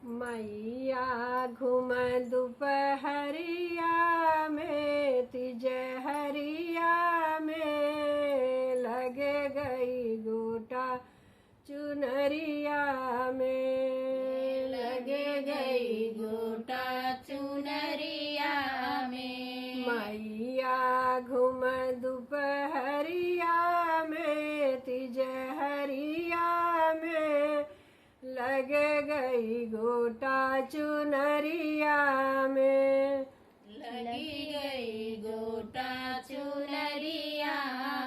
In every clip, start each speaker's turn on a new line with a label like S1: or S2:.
S1: मैया घूम दोपहरिया में तिजहरिया में लगे गई गोटा चुनरिया में
S2: लगे गई गोटा चुनरिया में।
S1: मैया घूम दोपहरिया में तिजहरिया में लगे गई गोटा चुनरिया में।
S2: लगी गई गोटा चुनरिया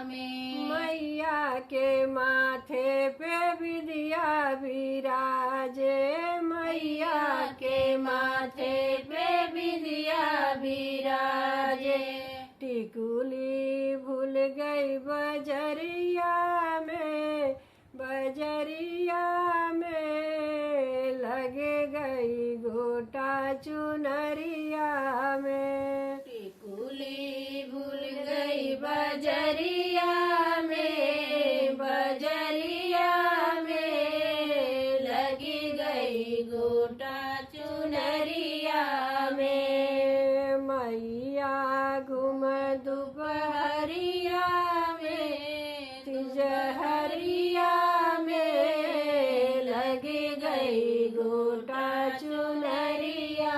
S2: में।
S1: मैया के माथे पे विदिया विराजे, मैया के माथे पे विदिया विराजे। टिकुली भूल गई बजरिया में, बजरिया में लगे गई गोटा चुनरिया में।
S2: टिकुली भूल गई बजरिया में, बजरिया में लगी गई गोटा चुनरिया में।
S1: मैया घूम दोपहरिया में तिजहरिया में लगी गई गोटा चुनरिया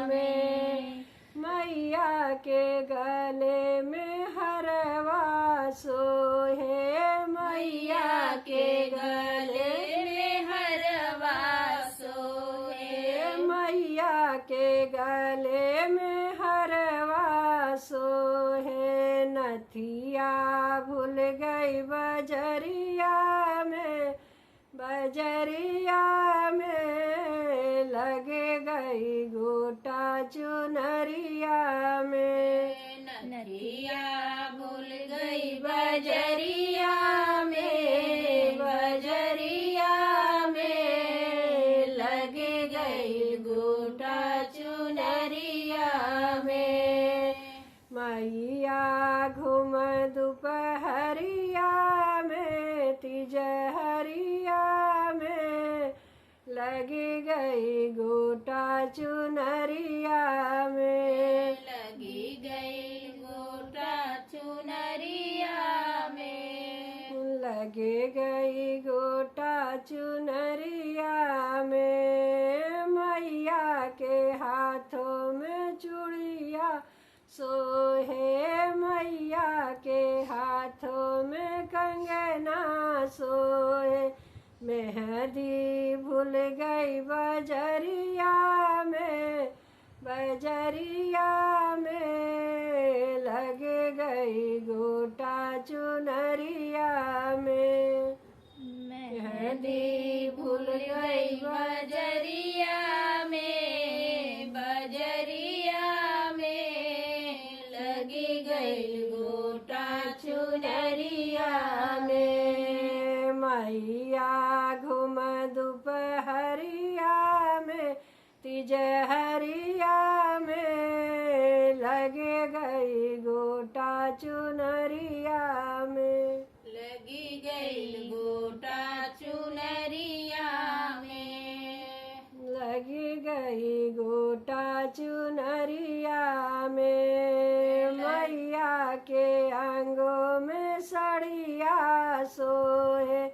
S1: में। मैया के गले में हरवा सोहे, मैया के गले में
S2: हरवा सोहे।
S1: मैया के गले में हरवा सोहे। नथिया भूल गई बजरिया में, बजरिया में लगे गई गोटा चुनरिया में।
S2: नथिया भूल गई बजरिया में, बजरिया में लगे गई गोटा चुनरिया में।
S1: मैया घूम दोपहरिया में तिजहरिया में लगी गई गोटा चुनरिया में।
S2: लगी गई गोटा चुनरिया में।
S1: लगे गई गोटा चुनरिया में। मैया के हाथों में चूड़िया सोहे, मैया के हाथों में कंगना सोहे। मेहंदी भूल गई बजरिया में, बजरिया में लगे गई गोटा चुनरिया में।
S2: मेहंदी भूल गई बजरिया में, बजरिया में लगी गई गोटा चुनरिया में।
S1: मैया घूम दोपहरिया में तिजहरिया में लगे गई गोटा चुनरिया में।
S2: लगी गई गोटा चुनरिया में।
S1: लगी गई गोटा चुनरिया में। मैया के अंगों में सड़िया सोहे,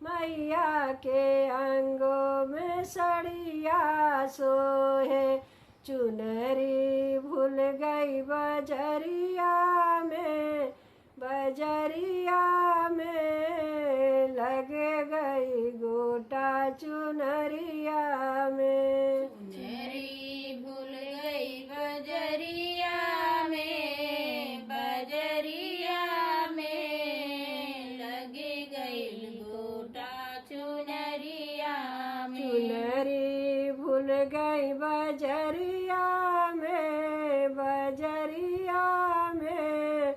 S1: मैया के अंगों में सड़िया सोहे। चुनरी भूल गई बजरिया में, बजरिया में लगे गई गोटा चुनरिया में।
S2: चुनरी भूल गई बजरिया में, बजरिया में लगी गई गोटा चुनरिया में।
S1: चुनरी भूल गई बजरिया में, बजरिया में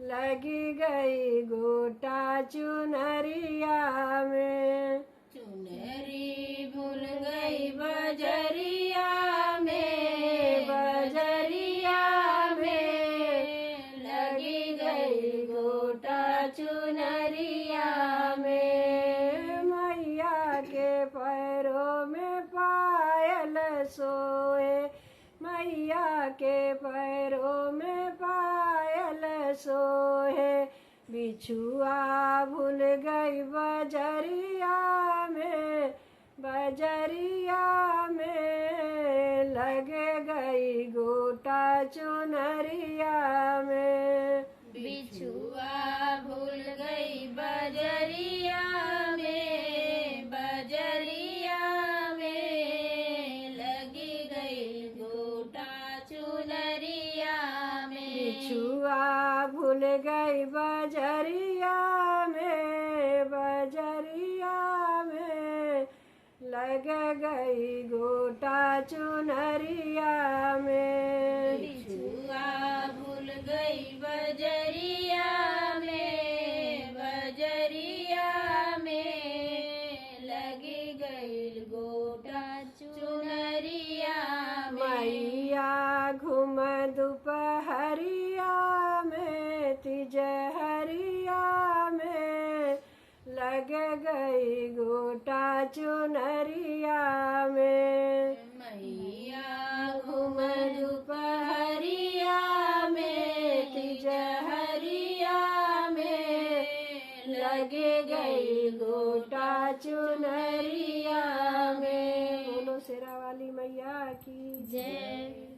S1: लगी गई गोटा चुनरिया में।
S2: चुनरी भूल गई बजरिया में, बजरिया में लगी गई गोटा चुनरिया में।
S1: मैया के पैरों में पायल के पैरों में पायल सोहे बिछुआ भूल गई बजरिया में बजरिया में लग गई गोटा चुनरिया में
S2: बिछुआ भूल गई बजरिया में बजरिया में लगी गई गोटा चुनरिया में
S1: बिछुआ भूल गई बजरिया में बजरिया में लग गई गोटा चुनरिया में
S2: बिछुआ भूल गई बजरिया में बजरिया में लगी गई गोटा चुनरिया में
S1: मैया घूम दोपहरिया में तिजहरिया में लग गई गोटा चुनरिया में
S2: मैया घूम दोपहरिया में तिजहरिया में लगे गई गोटा चुनरिया में।
S1: बोलो शेरा वाली मैया की
S2: जय।